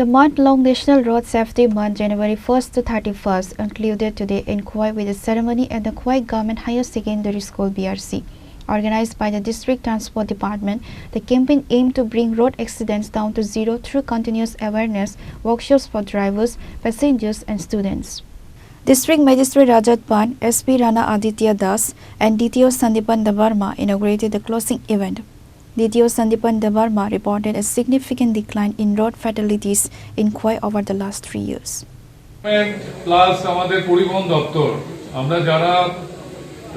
The month-long National Road Safety Month, January 1st to 31st, concluded today in Khoi with a ceremony at the Khoi Government Higher Secondary School BRC. Organized by the District Transport Department, the campaign aimed to bring road accidents down to zero through continuous awareness workshops for drivers, passengers and students. District Magistrate Rajat Pan, SP Rana Aditya Das and DTO Sandipan Devarma inaugurated the closing event. DTO Sandipan Devarma reported a significant decline in road fatalities in Khoi over the last 3 years. Plus আমাদের পরিবহন দপ্তর আমরা যারা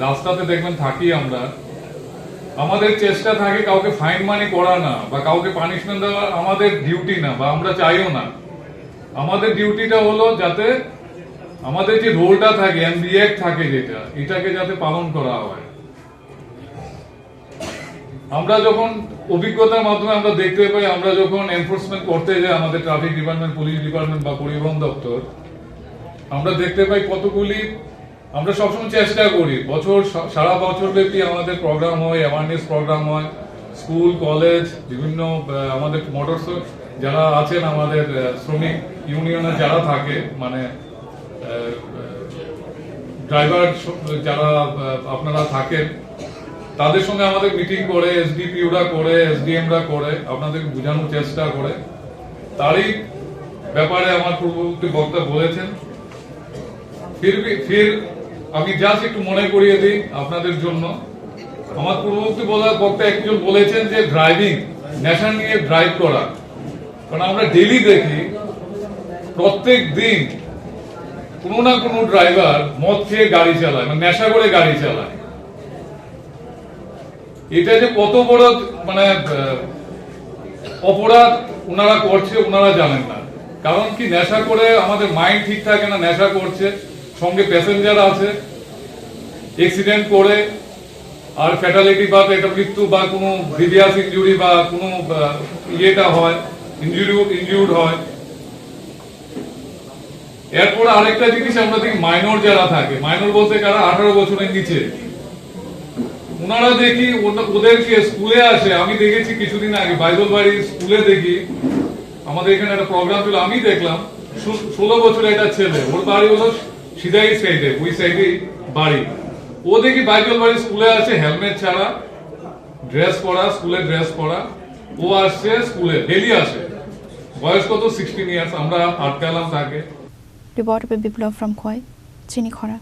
রাস্তাতে দেখবেন থাকি আমাদের চেষ্টা থাকে কাউকে ফাইন মানি করা না বা কাউকে পানিশমেন্ট দেওয়া আমাদের ডিউটি না বা আমরা চাইও না। আমাদের ডিউটিটা হলো যাতে আমাদের যে রোলটা থাকে এমবিএক্ট থাকে যেটা এটাকে যাতে পালন করা হয়। আমরা যখন অভিজ্ঞতার মাধ্যমে আমরা দেখতে পাই আমরা যখন এনফোর্সমেন্ট করতে যাই আমাদের ট্রাফিক ডিপার্টমেন্ট, পুলিশ ডিপার্টমেন্ট বা পরিবহন দপ্তর আমরা দেখতে পাই কতগুলি আমরা সবসময় চেষ্টা করি সারা বছর ব্যাপী আমাদের প্রোগ্রাম হয়, অ্যাওয়ারনেস প্রোগ্রাম হয়, স্কুল কলেজ বিভিন্ন আমাদের মোটর যারা আছেন আমাদের শ্রমিক ইউনিয়নে যারা থাকে মানে ড্রাইভার যারা আপনারা থাকেন তাদের সঙ্গে আমাদের মিটিং করে এসডিপিওরা করে এসডিএমরা করে আপনাদেরকে বোঝানোর চেষ্টা করে। তারই ব্যাপারে আমার পূর্ববর্তী বক্তা বলেছেন। ফির আমি জাস্ট একটু মনে করিয়ে দিই আপনাদের জন্য। আমার পূর্ববর্তী বক্তা একজন বলেছেন যে ড্রাইভিং নেশা নিয়ে ড্রাইভ করা, কারণ আমরা ডেইলি দেখি প্রত্যেক দিন কোনো না কোনো ড্রাইভার মদ খেয়ে গাড়ি চালায়, মানে নেশা করে গাড়ি চালায়। এটা যে কত বড় মানে অপরাধ ওনারা করছে ওনারা জানেন না। কারণ কি নেশা করে আমাদের মাইন্ড ঠিক থাকে না, নেশা করছে, সঙ্গে প্যাসেঞ্জার আছে, অ্যাক্সিডেন্ট করে আর ফ্যাটালিটি বা এটা মৃত্যু বা কোনো গ্রিভিয়াস ইনজুরি বা কোনো ইয়েটা হয়, ইনজুর্ড হয়। এরপরে আরেকটা জিনিস আমরা দেখি মাইনর যারা থাকে, মাইনর বলতে কারা 18 বছরের নিচে, ওনারা দেখি ওদেরকে স্কুলে আসে। আমি দেখেছি কিছুদিন আগে বাইদলবাড়ি স্কুলে দেখি আমাদের এখানে একটা প্রোগ্রাম ছিল, আমি দেখলাম 16 বছরের একটা ছেলে, ওর বাড়ি হলো সিধাই সাইডে, ওই সাইডে বাড়ি। ও দেখি বাইদলবাড়ি স্কুলে আসে হেলমেট ছাড়া, ড্রেস পরা, স্কুলে ড্রেস পরা, ও আসছে স্কুলে, ডেলি আসে। বয়স কত 16 ইয়ার্স। আমরা আটকালাম তাকে। Reported by Biplov from Khoi, Chini Khora.